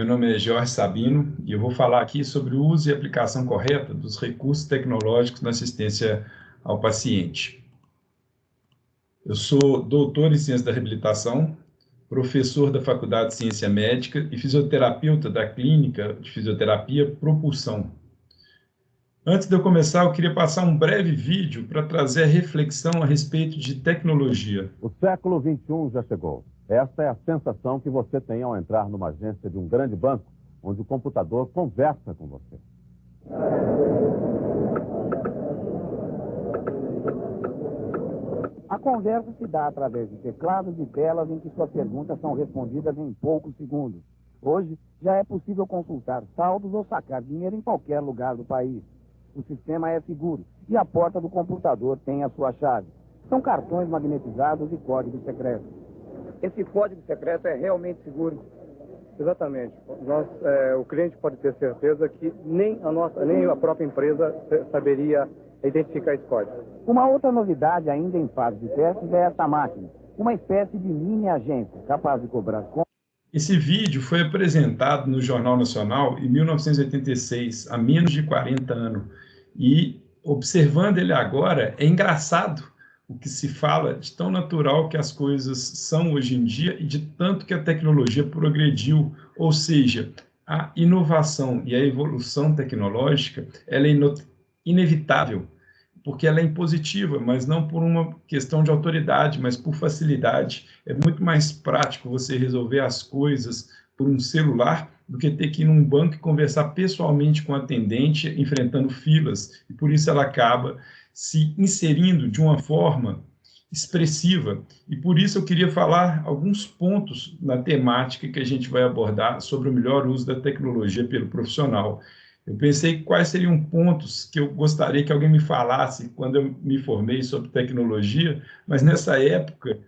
meu nome é Jorge Sabino e eu vou falar aqui sobre o uso e aplicação correta dos recursos tecnológicos na assistência ao paciente. Eu sou doutor em Ciência da Reabilitação, professor da Faculdade de Ciência Médica e fisioterapeuta da Clínica de Fisioterapia Propulsão. Antes de eu começar, eu queria passar um breve vídeo para trazer a reflexão a respeito de tecnologia. O século XXI já chegou. Esta é a sensação que você tem ao entrar numa agência de um grande banco, onde o computador conversa com você. A conversa se dá através de teclados e telas em que suas perguntas são respondidas em poucos segundos. Hoje, já é possível consultar saldos ou sacar dinheiro em qualquer lugar do país. O sistema é seguro e a porta do computador tem a sua chave. São cartões magnetizados e códigos secretos. Esse código secreto é realmente seguro? Exatamente. O cliente pode ter certeza que nem a própria empresa saberia identificar esse código. Uma outra novidade ainda em fase de testes é essa máquina, uma espécie de mini agência capaz de cobrar contas. Esse vídeo foi apresentado no Jornal Nacional em 1986, há menos de 40 anos. E, observando ele agora, é engraçado o que se fala de tão natural que as coisas são hoje em dia e de tanto que a tecnologia progrediu. Ou seja, a inovação e a evolução tecnológica, ela é inevitável, porque ela é impositiva, mas não por uma questão de autoridade, mas por facilidade. É muito mais prático você resolver as coisas por um celular do que ter que ir num banco e conversar pessoalmente com o atendente, enfrentando filas, e por isso ela acaba se inserindo de uma forma expressiva. E por isso eu queria falar alguns pontos na temática que a gente vai abordar sobre o melhor uso da tecnologia pelo profissional. Eu pensei quais seriam pontos que eu gostaria que alguém me falasse quando eu me formei sobre tecnologia, mas nessa época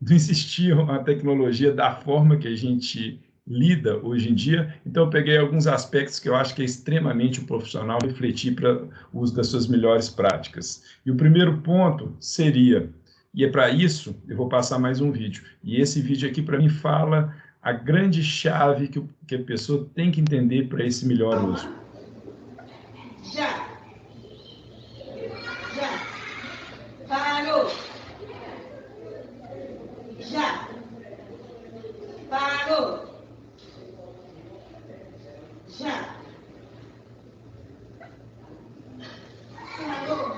não existia a tecnologia da forma que a gente lida hoje em dia, então eu peguei alguns aspectos que eu acho que é extremamente o profissional refletir para o uso das suas melhores práticas. E o primeiro ponto seria, e é para isso, eu vou passar mais um vídeo, e esse vídeo aqui para mim fala a grande chave que a pessoa tem que entender para esse melhor uso. Já. Parou. Já. Parou. Já. Parou.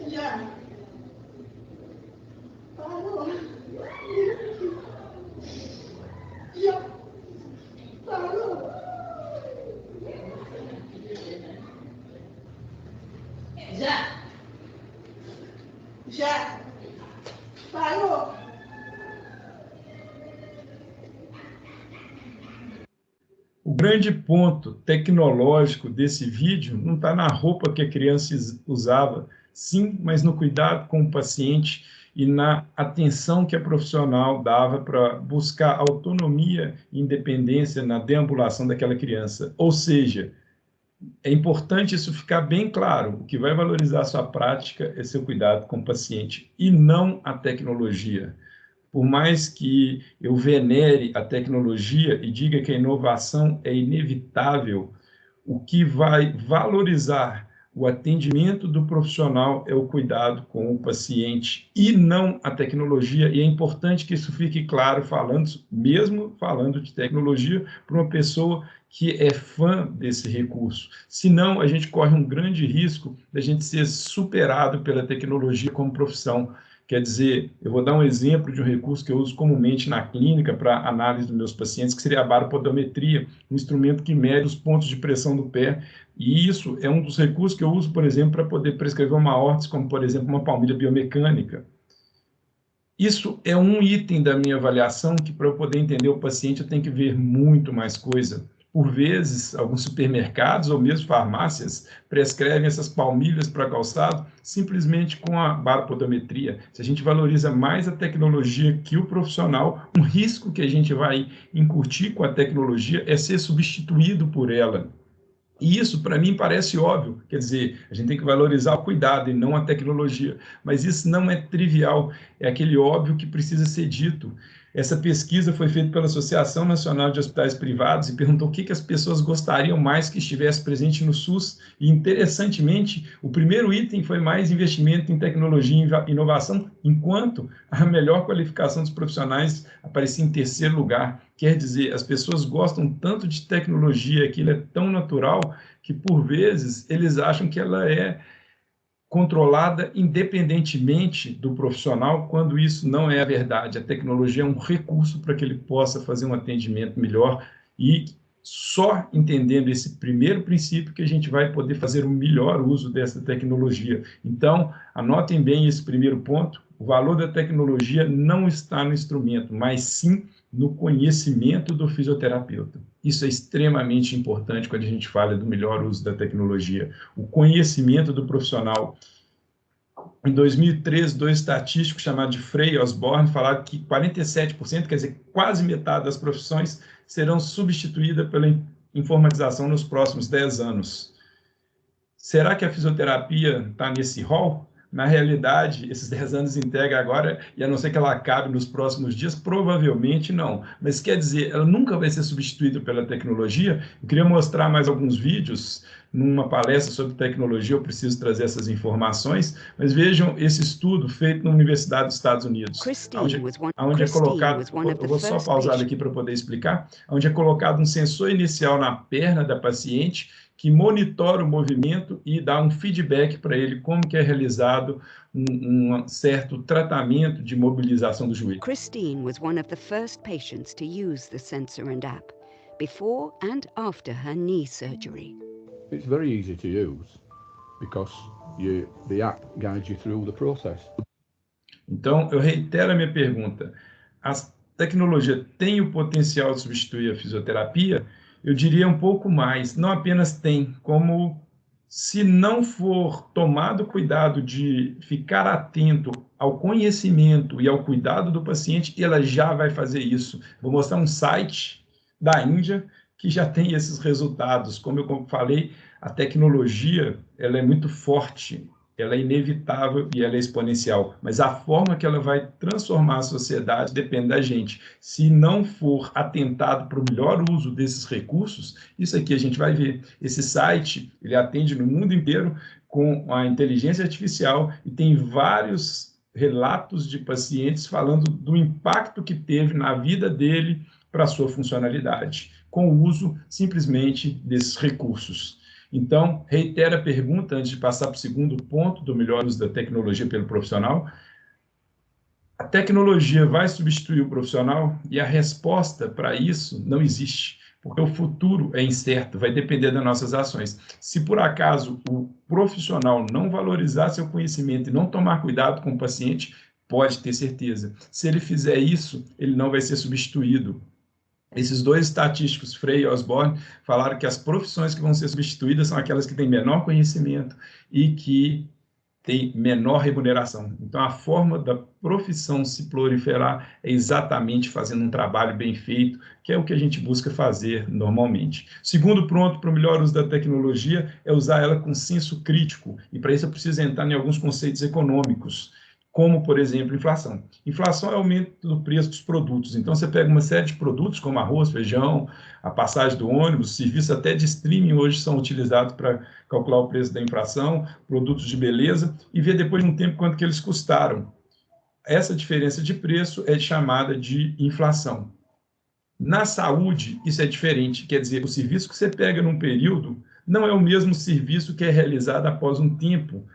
Já. Parou. Já. Parou. Já. Já. Parou. O grande ponto tecnológico desse vídeo não está na roupa que a criança usava, sim, mas no cuidado com o paciente e na atenção que a profissional dava para buscar autonomia e independência na deambulação daquela criança. Ou seja, é importante isso ficar bem claro. O que vai valorizar a sua prática é seu cuidado com o paciente e não a tecnologia. Por mais que eu venere a tecnologia e diga que a inovação é inevitável, o que vai valorizar o atendimento do profissional é o cuidado com o paciente e não a tecnologia. E é importante que isso fique claro, mesmo falando de tecnologia, para uma pessoa que é fã desse recurso. Senão, a gente corre um grande risco de a gente ser superado pela tecnologia como profissão. Quer dizer, eu vou dar um exemplo de um recurso que eu uso comumente na clínica para análise dos meus pacientes, que seria a baropodometria, um instrumento que mede os pontos de pressão do pé. E isso é um dos recursos que eu uso, por exemplo, para poder prescrever uma órtese, como, por exemplo, uma palmilha biomecânica. Isso é um item da minha avaliação que, para eu poder entender o paciente, eu tenho que ver muito mais coisa. Por vezes, alguns supermercados ou mesmo farmácias prescrevem essas palmilhas para calçado simplesmente com a baropodometria. Se a gente valoriza mais a tecnologia que o profissional, um risco que a gente vai incutir com a tecnologia é ser substituído por ela. E isso, para mim, parece óbvio. Quer dizer, a gente tem que valorizar o cuidado e não a tecnologia. Mas isso não é trivial, é aquele óbvio que precisa ser dito. Essa pesquisa foi feita pela Associação Nacional de Hospitais Privados e perguntou o que as pessoas gostariam mais que estivesse presente no SUS. E, interessantemente, o primeiro item foi mais investimento em tecnologia e inovação, enquanto a melhor qualificação dos profissionais aparecia em terceiro lugar. Quer dizer, as pessoas gostam tanto de tecnologia, aquilo é tão natural, que, por vezes, eles acham que ela é controlada independentemente do profissional, quando isso não é a verdade. A tecnologia é um recurso para que ele possa fazer um atendimento melhor e só entendendo esse primeiro princípio que a gente vai poder fazer o melhor uso dessa tecnologia. Então, anotem bem esse primeiro ponto, o valor da tecnologia não está no instrumento, mas sim no conhecimento do fisioterapeuta. Isso é extremamente importante quando a gente fala do melhor uso da tecnologia. O conhecimento do profissional. Em 2013, dois estatísticos chamados de Frey e Osborne falaram que 47%, quer dizer, quase metade das profissões, serão substituídas pela informatização nos próximos 10 anos. Será que a fisioterapia está nesse rol? Na realidade, esses 10 anos integra agora, e a não ser que ela acabe nos próximos dias, provavelmente não. Mas quer dizer, ela nunca vai ser substituída pela tecnologia. Eu queria mostrar mais alguns vídeos numa palestra sobre tecnologia, eu preciso trazer essas informações, mas vejam esse estudo feito na Universidade dos Estados Unidos, onde é colocado, eu vou só pausar aqui para poder explicar, onde é colocado um sensor inicial na perna da paciente, que monitora o movimento e dá um feedback para ele como que é realizado um certo tratamento de mobilização do joelho. Christine was one of the first patients to use the sensor and app, before and after her knee surgery. It's very easy to use because the app guides you through the process. Então, eu reitero a minha pergunta. A tecnologia tem o potencial de substituir a fisioterapia? Eu diria um pouco mais. Não apenas tem, como se não for tomado cuidado de ficar atento ao conhecimento e ao cuidado do paciente, ela já vai fazer isso. Vou mostrar um site da Índia que já tem esses resultados. Como eu falei, a tecnologia ela é muito forte, ela é inevitável e ela é exponencial, mas a forma que ela vai transformar a sociedade depende da gente. Se não for atentado para o melhor uso desses recursos, isso aqui a gente vai ver. Esse site, ele atende no mundo inteiro com a inteligência artificial e tem vários relatos de pacientes falando do impacto que teve na vida dele para a sua funcionalidade, com o uso simplesmente desses recursos. Então, reitero a pergunta, antes de passar para o segundo ponto do melhor uso da tecnologia pelo profissional. A tecnologia vai substituir o profissional? E a resposta para isso não existe, porque o futuro é incerto, vai depender das nossas ações. Se por acaso o profissional não valorizar seu conhecimento e não tomar cuidado com o paciente, pode ter certeza. Se ele fizer isso, ele não vai ser substituído. Esses dois estatísticos, Frey e Osborne, falaram que as profissões que vão ser substituídas são aquelas que têm menor conhecimento e que têm menor remuneração. Então, a forma da profissão se proliferar é exatamente fazendo um trabalho bem feito, que é o que a gente busca fazer normalmente. Segundo ponto para o melhor uso da tecnologia é usar ela com senso crítico, e para isso eu preciso entrar em alguns conceitos econômicos, como, por exemplo, inflação. Inflação é o aumento do preço dos produtos. Então, você pega uma série de produtos, como arroz, feijão, a passagem do ônibus, serviços até de streaming hoje são utilizados para calcular o preço da inflação, produtos de beleza, e ver depois de um tempo quanto que eles custaram. Essa diferença de preço é chamada de inflação. Na saúde, isso é diferente. Quer dizer, o serviço que você pega num período não é o mesmo serviço que é realizado após um tempo,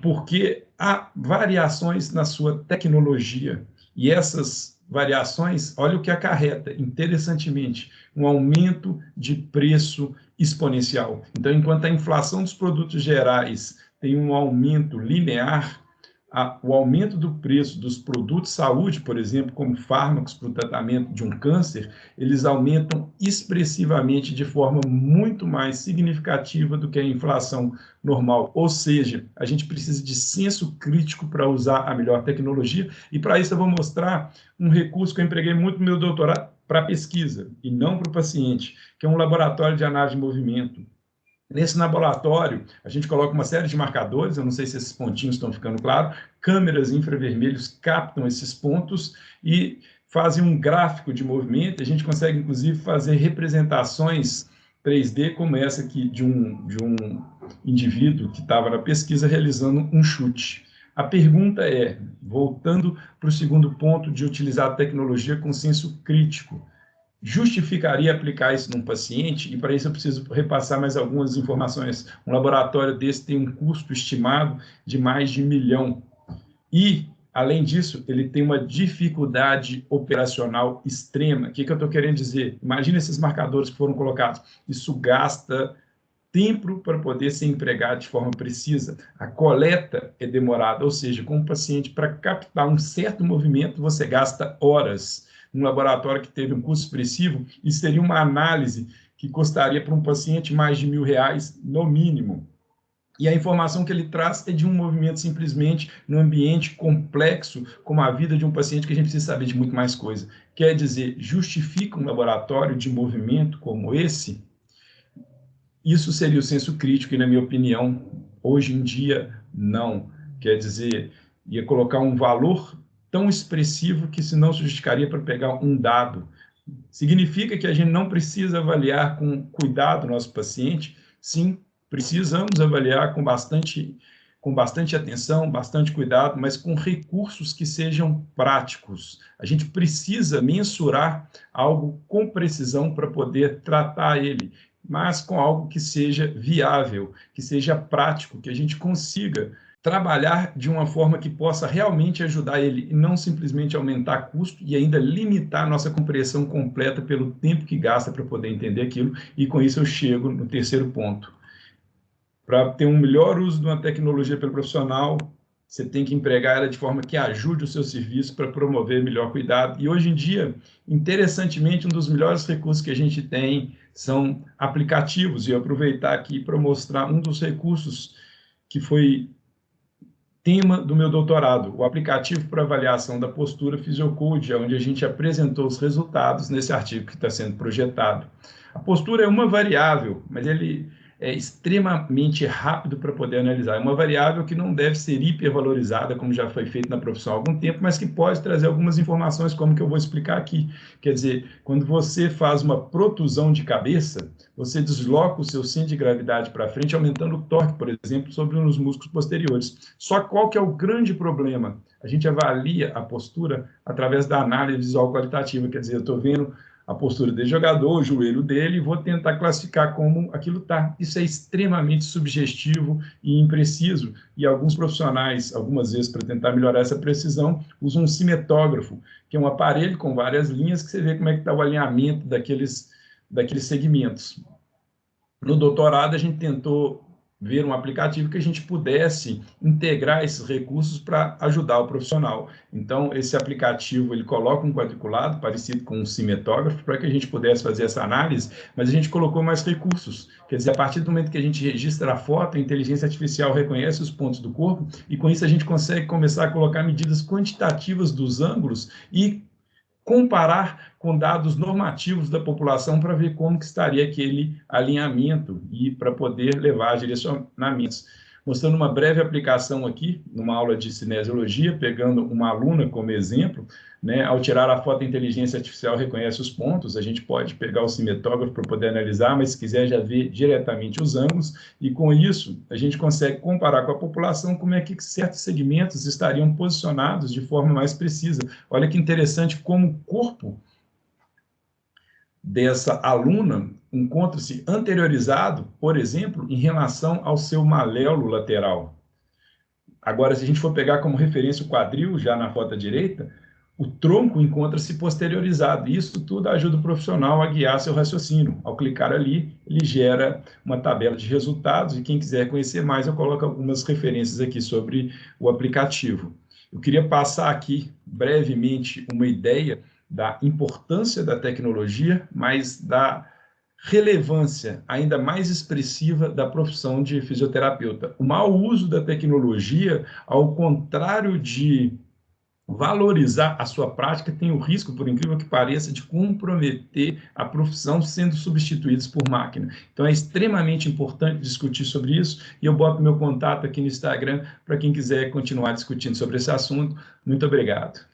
porque há variações na sua tecnologia, e essas variações, olha o que acarreta, interessantemente, um aumento de preço exponencial. Então, enquanto a inflação dos produtos gerais tem um aumento linear, o aumento do preço dos produtos de saúde, por exemplo, como fármacos para o tratamento de um câncer, eles aumentam expressivamente de forma muito mais significativa do que a inflação normal. Ou seja, a gente precisa de senso crítico para usar a melhor tecnologia, e para isso eu vou mostrar um recurso que eu empreguei muito no meu doutorado para pesquisa, e não para o paciente, que é um laboratório de análise de movimento. Nesse laboratório, a gente coloca uma série de marcadores, eu não sei se esses pontinhos estão ficando claros, câmeras infravermelhos captam esses pontos e fazem um gráfico de movimento, a gente consegue, inclusive, fazer representações 3D, como essa aqui, de um indivíduo que estava na pesquisa realizando um chute. A pergunta é, voltando para o segundo ponto de utilizar a tecnologia com senso crítico, justificaria aplicar isso num paciente? E para isso eu preciso repassar mais algumas informações. Um laboratório desse tem um custo estimado de mais de R$1 milhão. E, além disso, ele tem uma dificuldade operacional extrema. O que eu estou querendo dizer? Imagina esses marcadores que foram colocados. Isso gasta tempo para poder ser empregado de forma precisa. A coleta é demorada, ou seja, com o paciente, para captar um certo movimento, você gasta horas. Num laboratório que teve um custo expressivo, isso seria uma análise que custaria para um paciente mais de R$1.000, no mínimo. E a informação que ele traz é de um movimento simplesmente num ambiente complexo, como a vida de um paciente, que a gente precisa saber de muito mais coisa. Quer dizer, justifica um laboratório de movimento como esse? Isso seria o senso crítico, e, na minha opinião, hoje em dia, não. Quer dizer, ia colocar um valor tão expressivo que se não se justificaria para pegar um dado. Significa que a gente não precisa avaliar com cuidado o nosso paciente? Sim, precisamos avaliar com bastante atenção, bastante cuidado, mas com recursos que sejam práticos. A gente precisa mensurar algo com precisão para poder tratar ele, mas com algo que seja viável, que seja prático, que a gente consiga trabalhar de uma forma que possa realmente ajudar ele e não simplesmente aumentar custo e ainda limitar a nossa compreensão completa pelo tempo que gasta para poder entender aquilo. E com isso eu chego no terceiro ponto. Para ter um melhor uso de uma tecnologia pelo profissional, você tem que empregar ela de forma que ajude o seu serviço para promover melhor cuidado. E hoje em dia, interessantemente, um dos melhores recursos que a gente tem são aplicativos. E eu aproveitar aqui para mostrar um dos recursos que foi tema do meu doutorado, o aplicativo para avaliação da postura Physiocode, onde a gente apresentou os resultados nesse artigo que está sendo projetado. A postura é uma variável, mas ele é extremamente rápido para poder analisar. É uma variável que não deve ser hipervalorizada, como já foi feito na profissão há algum tempo, mas que pode trazer algumas informações, como que eu vou explicar aqui. Quer dizer, quando você faz uma protusão de cabeça, você desloca o seu centro de gravidade para frente, aumentando o torque, por exemplo, sobre os músculos posteriores. Só qual que é o grande problema? A gente avalia a postura através da análise visual qualitativa, quer dizer, eu estou vendo a postura do jogador, o joelho dele, e vou tentar classificar como aquilo está. Isso é extremamente subjetivo e impreciso, e alguns profissionais, algumas vezes, para tentar melhorar essa precisão, usam um cinetógrafo, que é um aparelho com várias linhas que você vê como é que está o alinhamento daqueles segmentos. No doutorado, a gente tentou ver um aplicativo que a gente pudesse integrar esses recursos para ajudar o profissional. Então, esse aplicativo, ele coloca um quadriculado parecido com um cinetógrafo para que a gente pudesse fazer essa análise, mas a gente colocou mais recursos. Quer dizer, a partir do momento que a gente registra a foto, a inteligência artificial reconhece os pontos do corpo e, com isso, a gente consegue começar a colocar medidas quantitativas dos ângulos e comparar com dados normativos da população para ver como que estaria aquele alinhamento e para poder levar a direcionamentos. Mostrando uma breve aplicação aqui, numa aula de cinesiologia, pegando uma aluna como exemplo, né, ao tirar a foto, a inteligência artificial reconhece os pontos, a gente pode pegar o cinetógrafo para poder analisar, mas se quiser já ver diretamente os ângulos, e com isso a gente consegue comparar com a população como é que certos segmentos estariam posicionados de forma mais precisa. Olha que interessante como o corpo dessa aluna encontra-se anteriorizado, por exemplo, em relação ao seu maléolo lateral. Agora, se a gente for pegar como referência o quadril, já na foto à direita, o tronco encontra-se posteriorizado. Isso tudo ajuda o profissional a guiar seu raciocínio. Ao clicar ali, ele gera uma tabela de resultados, e quem quiser conhecer mais, eu coloco algumas referências aqui sobre o aplicativo. Eu queria passar aqui, brevemente, uma ideia da importância da tecnologia, mas da relevância ainda mais expressiva da profissão de fisioterapeuta. O mau uso da tecnologia, ao contrário de valorizar a sua prática, tem o risco, por incrível que pareça, de comprometer a profissão sendo substituídos por máquina. Então é extremamente importante discutir sobre isso, e eu boto meu contato aqui no Instagram para quem quiser continuar discutindo sobre esse assunto. Muito obrigado.